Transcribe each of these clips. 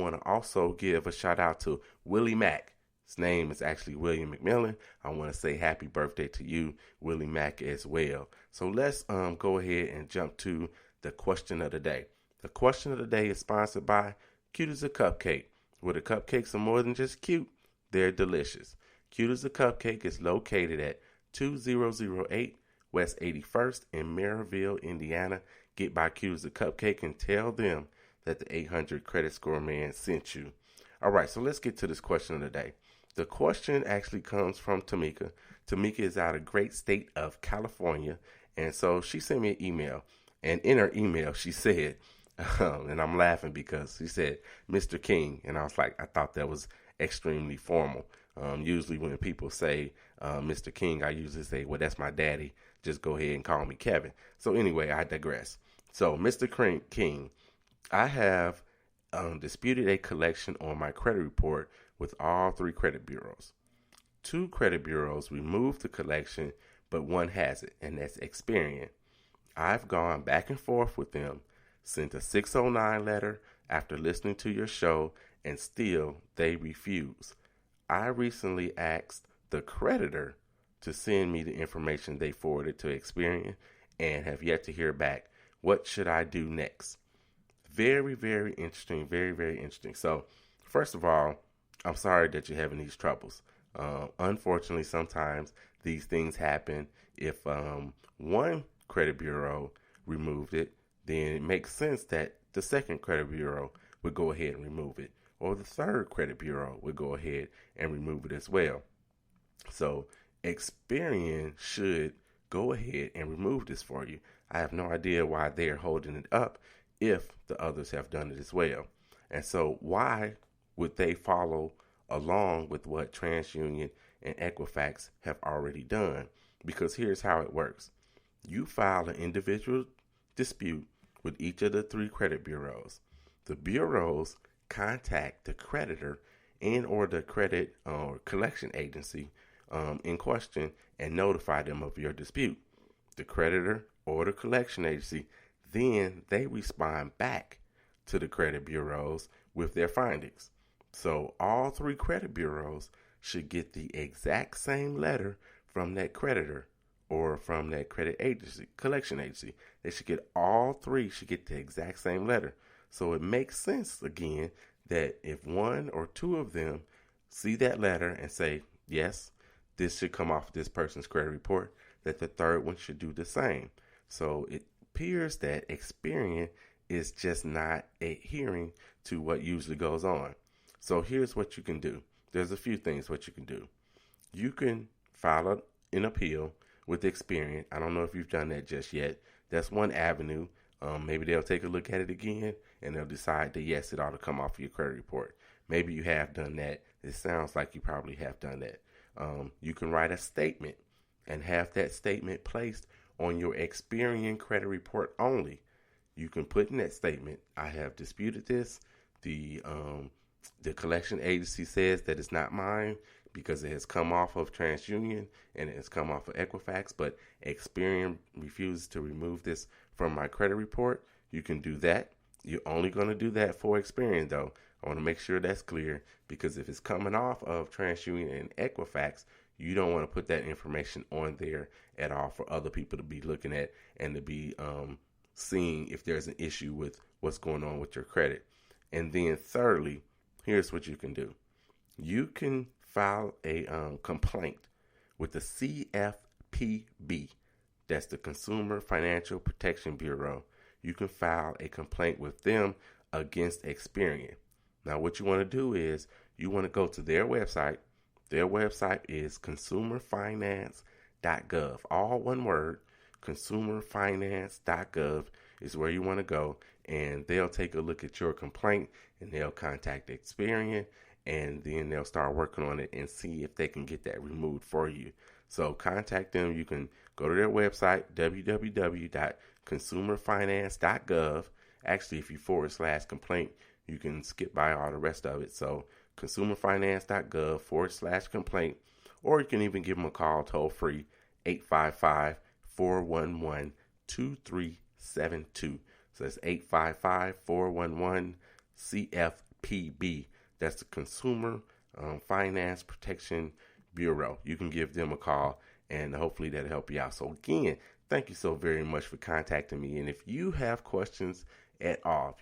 want to also give a shout out to Willie Mack. His name is actually William McMillan. I want to say happy birthday to you, Willie Mack, as well. So let's go ahead and jump to the question of the day. The question of the day is sponsored by Cute as a Cupcake, where the cupcakes are more than just cute, they're delicious. Cute as a Cupcake is located at 2008 West 81st in Maryville, Indiana. Get by Cute as a Cupcake and tell them that the 800 credit score man sent you. All right, so let's get to this question of the day. The question actually comes from Tamika. Tamika is out of great state of California, and so she sent me an email. And in her email, she said, and I'm laughing because she said, Mr. King. And I was like, I thought that was extremely formal. Usually when people say Mr. King, I usually say, well, that's my daddy. Just go ahead and call me Kevin. So anyway, I digress. So Mr. King, I have disputed a collection on my credit report with all 3 credit bureaus. 2 credit bureaus removed the collection, but one has it, and that's Experian. I've gone back and forth with them, sent a 609 letter after listening to your show, and still they refuse. I recently asked the creditor to send me the information they forwarded to Experian and have yet to hear back. What should I do next? Very, very interesting. Very, very interesting. So, first of all, I'm sorry that you're having these troubles. Unfortunately, sometimes these things happen. If one credit bureau removed it, then it makes sense that the second credit bureau would go ahead and remove it, or the third credit bureau would go ahead and remove it as well. So Experian should go ahead and remove this for you. I have no idea why they're holding it up if the others have done it as well. And so why would they follow along with what TransUnion and Equifax have already done? Because here's how it works. You file an individual dispute with each of the 3 credit bureaus. The bureaus contact the creditor and or the credit or collection agency in question and notify them of your dispute. The creditor or the collection agency, then they respond back to the credit bureaus with their findings. So all 3 credit bureaus should get the exact same letter from that creditor or from that credit agency, collection agency. They should get all 3 should get the exact same letter. So it makes sense again that if 1 or 2 of them see that letter and say, yes, this should come off this person's credit report, that the third one should do the same. So it appears that Experian is just not adhering to what usually goes on. So here's what you can do. There's a few things what you can do. You can file an appeal with Experian. I don't know if you've done that just yet. That's one avenue. Maybe they'll take a look at it again and they'll decide that yes, it ought to come off your credit report. Maybe you have done that. It sounds like you probably have done that. You can write a statement and have that statement placed on your Experian credit report only. You can put in that statement, I have disputed this. The collection agency says that it's not mine because it has come off of TransUnion and it has come off of Equifax, but Experian refuses to remove this from my credit report. You can do that. You're only going to do that for Experian, though. I want to make sure that's clear, because if it's coming off of TransUnion and Equifax, you don't want to put that information on there at all for other people to be looking at and to be seeing if there's an issue with what's going on with your credit. And then thirdly, here's what you can do. You can file a complaint with the CFPB. That's the Consumer Financial Protection Bureau. You can file a complaint with them against Experian. Now, what you want to do is you want to go to their website. Their website is consumerfinance.gov. All one word, consumerfinance.gov is where you want to go. And they'll take a look at your complaint and they'll contact Experian. And then they'll start working on it and see if they can get that removed for you. So contact them. You can go to their website, www.consumerfinance.gov. Actually, if you /complaint, you can skip by all the rest of it. So consumerfinance.gov /complaint, or you can even give them a call toll free, 855-411-2372. So that's 855-411-CFP. CFPB. That's the Consumer Finance Protection Bureau. You can give them a call, and hopefully that'll help you out. So again, thank you so very much for contacting me. And if you have questions at all,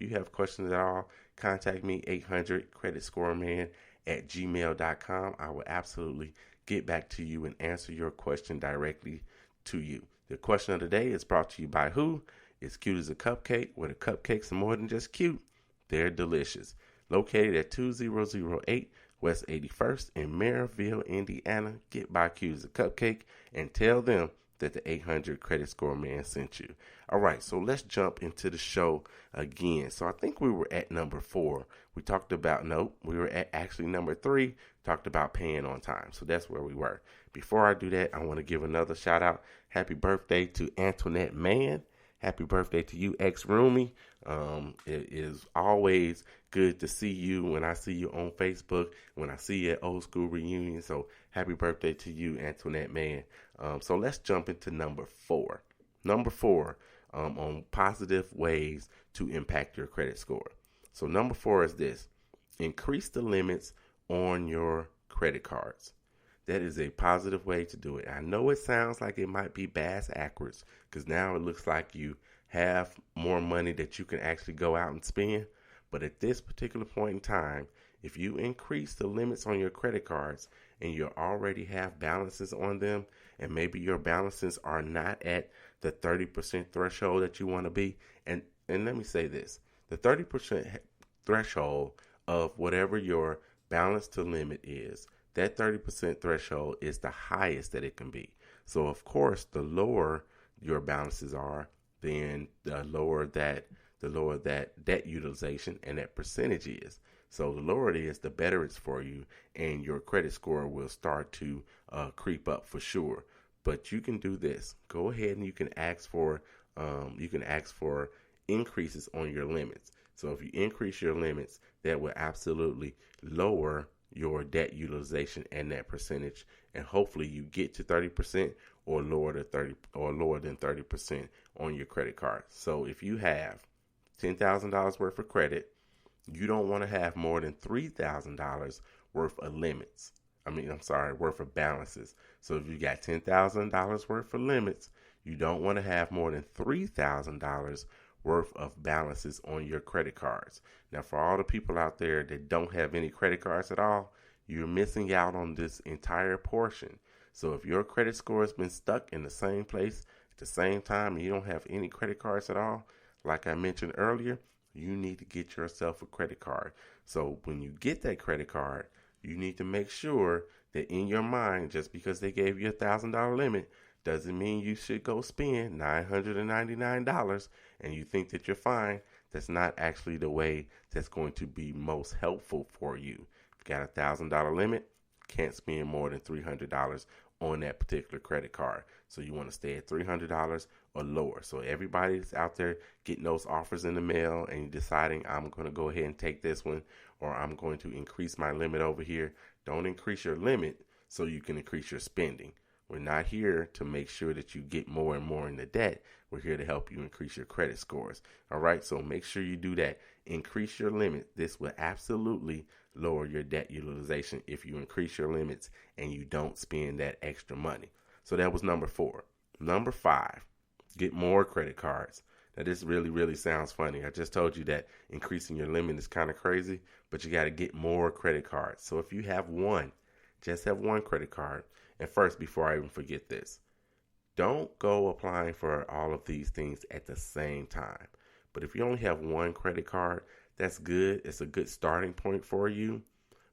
contact me, 800 credit score man at gmail.com. I will absolutely get back to you and answer your question directly to you. The question of the day is brought to you by who? It's Cute as a Cupcake, where the cupcakes are more than just cute, they're delicious. Located at 2008 West 81st in Maryville, Indiana. Get by Cute as a Cupcake and tell them that the 800 Credit Score Man sent you. All right, so let's jump into the show again. So I think we were at number 4. We were at actually number 3, talked about paying on time. So that's where we were. Before I do that, I want to give another shout out. Happy birthday to Antoinette Mann. Happy birthday to you, ex-roomie. It is always good to see you when I see you on Facebook, when I see you at Old School Reunion. So happy birthday to you, Antoinette Mann. So let's jump into number 4. Number 4, on positive ways to impact your credit score. So number 4 is this: increase the limits on your credit cards. That is a positive way to do it. I know it sounds like it might be bass backwards, because now it looks like you have more money that you can actually go out and spend. But at this particular point in time, if you increase the limits on your credit cards and you already have balances on them, and maybe your balances are not at the 30% threshold that you want to be, and let me say this, the 30% threshold of whatever your balance to limit is, that 30% threshold is the highest that it can be. So of course, the lower your balances are, then the lower that debt utilization and that percentage is. So the lower it is, the better it's for you, and your credit score will start to creep up for sure. But you can do this. Go ahead and you can ask for increases on your limits. So if you increase your limits, that will absolutely lower your debt utilization and that percentage, and hopefully you get to 30% or lower than 30% on your credit card. So if you have $10,000 worth of credit, you don't want to have more than $3,000 worth of worth of balances. So if you got $10,000 worth of limits, you don't want to have more than $3,000 worth of balances on your credit cards. Now, for all the people out there that don't have any credit cards at all, you're missing out on this entire portion. So if your credit score has been stuck in the same place at the same time and you don't have any credit cards at all, like I mentioned earlier, you need to get yourself a credit card. So when you get that credit card, you need to make sure that in your mind, just because they gave you $1,000 limit, doesn't mean you should go spend $999 and you think that you're fine. That's not actually the way that's going to be most helpful for you. If you got a $1,000 limit, can't spend more than $300 on that particular credit card. So you want to stay at $300 or lower. So everybody that's out there getting those offers in the mail and deciding I'm going to go ahead and take this one, or I'm going to increase my limit over here, don't increase your limit so you can increase your spending. We're not here to make sure that you get more and more into debt. We're here to help you increase your credit scores. All right, so make sure you do that. Increase your limit. This will absolutely lower your debt utilization if you increase your limits and you don't spend that extra money. So that was number 4. Number 5, get more credit cards. Now this really sounds funny. I just told you that increasing your limit is kind of crazy, but you got to get more credit cards. So if you have one, just have one credit card. And first, before I even forget this, don't go applying for all of these things at the same time. But if you only have one credit card, that's good. It's a good starting point for you.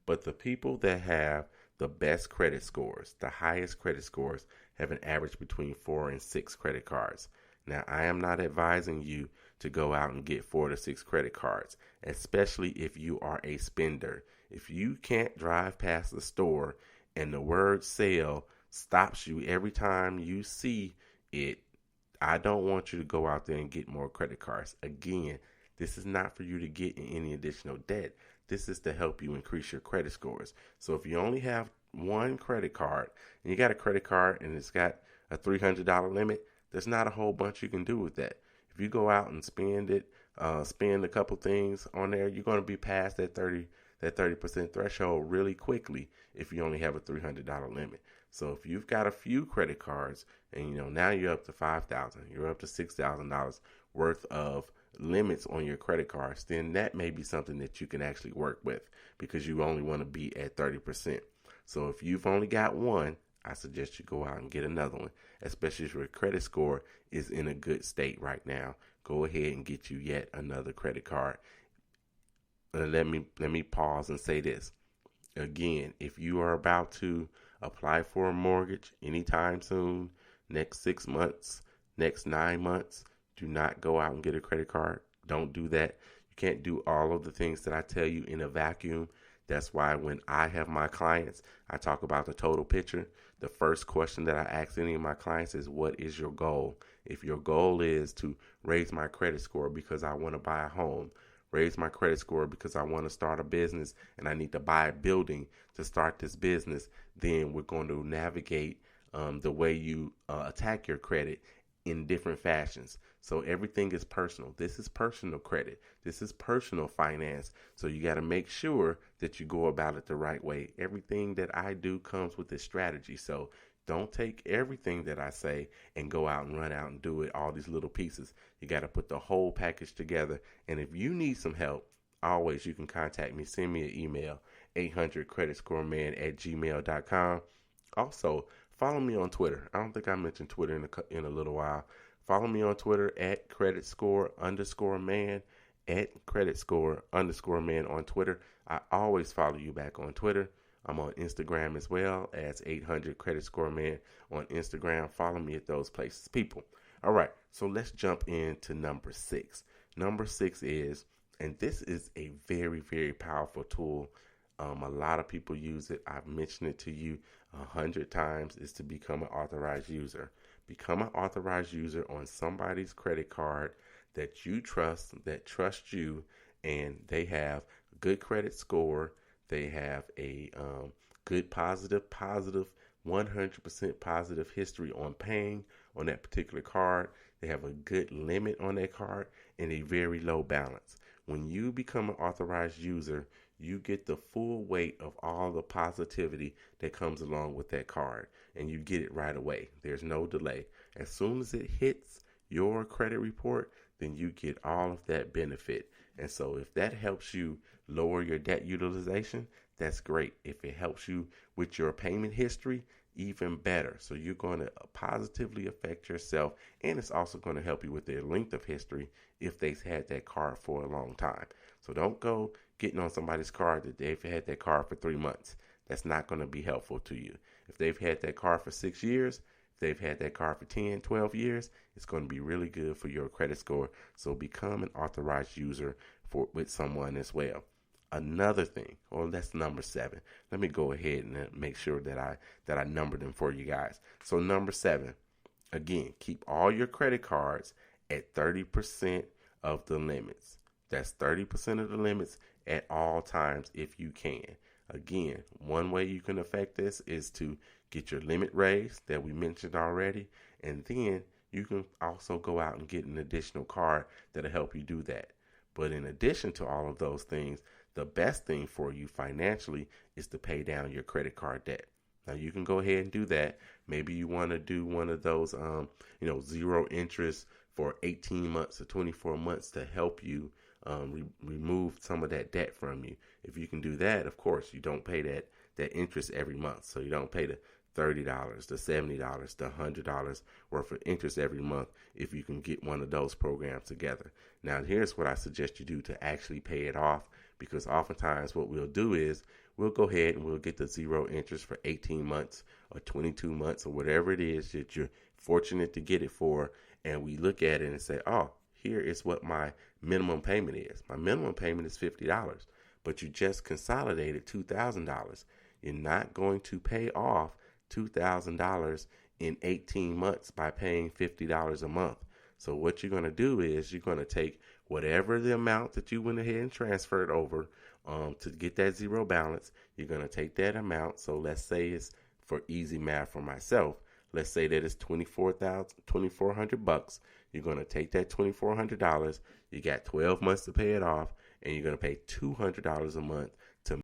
But the people that have the best credit scores, the highest credit scores, have an average between 4 and 6 credit cards. Now, I am not advising you to go out and get 4 to 6 credit cards, especially if you are a spender. If you can't drive past the store and the word sale stops you every time you see it, I don't want you to go out there and get more credit cards. Again, this is not for you to get in any additional debt. This is to help you increase your credit scores. So if you only have one credit card and you got a credit card and it's got a $300 limit, there's not a whole bunch you can do with that. If you go out and spend it spend a couple things on there, you're going to be past that 30% threshold really quickly if you only have a $300 limit. So if you've got a few credit cards and now you're up to $5,000, you're up to $6,000 worth of limits on your credit cards, then that may be something that you can actually work with because you only want to be at 30%. So if you've only got one, I suggest you go out and get another one, especially if your credit score is in a good state right now. Go ahead and get you yet another credit card. Let me pause and say this. Again, if you are about to apply for a mortgage anytime soon, next 6 months, next 9 months, do not go out and get a credit card. Don't do that. You can't do all of the things that I tell you in a vacuum. That's why when I have my clients, I talk about the total picture. The first question that I ask any of my clients is, what is your goal? If your goal is to raise my credit score because I want to buy a home, raise my credit score because I want to start a business and I need to buy a building to start this business, then we're going to navigate the way you attack your credit in different fashions. So everything is personal. This is personal credit. This is personal finance. So you got to make sure that you go about it the right way. Everything that I do comes with this strategy. So don't take everything that I say and go out and run out and do it, all these little pieces. You got to put the whole package together. And if you need some help, always you can contact me. Send me an email, 800creditscoreman@gmail.com. Also, follow me on Twitter. I don't think I mentioned Twitter in a little while. Follow me on Twitter at creditscore_man, at creditscore_man on Twitter. I always follow you back on Twitter. I'm on Instagram as well as 800creditscoreman on Instagram. Follow me at those places, people. All right, so let's jump into number 6. Number 6 is, and this is a very, very powerful tool. A lot of people use it. I've mentioned it to you 100 times, is to become an authorized user. Become an authorized user on somebody's credit card that you trust, that trusts you, and they have good credit score. They have a good positive, 100% positive history on paying on that particular card. They have a good limit on that card and a very low balance. When you become an authorized user, you get the full weight of all the positivity that comes along with that card, and you get it right away. There's no delay. As soon as it hits your credit report, then you get all of that benefit. And so if that helps you lower your debt utilization, that's great. If it helps you with your payment history, even better. So you're going to positively affect yourself, and it's also going to help you with their length of history if they've had that card for a long time. So don't go getting on somebody's card that they've had that card for 3 months. That's not going to be helpful to you. If they've had that card for 6 years, if they've had that card for 10, 12 years, it's going to be really good for your credit score. So become an authorized user with someone as well. Another thing, that's number 7. Let me go ahead and make sure that I number them for you guys. So number 7, again, keep all your credit cards at 30% of the limits. That's 30% of the limits at all times if you can. Again, one way you can affect this is to get your limit raised that we mentioned already, and then you can also go out and get an additional card that'll help you do that. But in addition to all of those things, the best thing for you financially is to pay down your credit card debt. Now you can go ahead and do that. Maybe you want to do one of those, zero interest for 18 months or 24 months to help you remove some of that debt from you. If you can do that, of course, you don't pay that interest every month. So you don't pay the $30, the $70, the $100 worth of interest every month if you can get one of those programs together. Now, here's what I suggest you do to actually pay it off, because oftentimes what we'll do is we'll go ahead and we'll get the zero interest for 18 months or 22 months or whatever it is that you're fortunate to get it for, and we look at it and say, oh, here is what my minimum payment is. My minimum payment is $50, but you just consolidated $2,000. You're not going to pay off $2,000 in 18 months by paying $50 a month. So what you're going to do is you're going to take whatever the amount that you went ahead and transferred over to get that zero balance. You're going to take that amount. So let's say it's, for easy math for myself, let's say that it's $2,400. You're going to take that $2,400. You got 12 months to pay it off, and you're going to pay $200 a month to